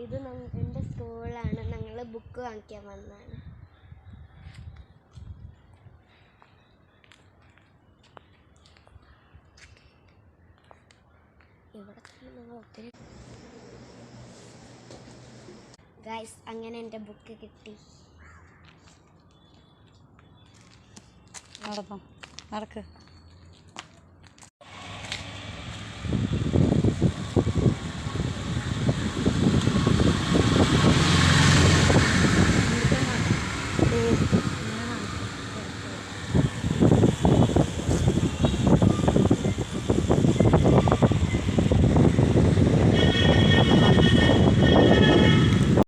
ഇത് എൻ്റെ സ്കൂളിലാണ്. ഞങ്ങൾ ബുക്ക് വാങ്ങിക്കാൻ വന്നതാണ്. ഇവിടെ നമ്മൾ ഒത്തിരി ഗൈസ്, അങ്ങനെ എൻ്റെ ബുക്ക് കിട്ടി. നടക്ക്.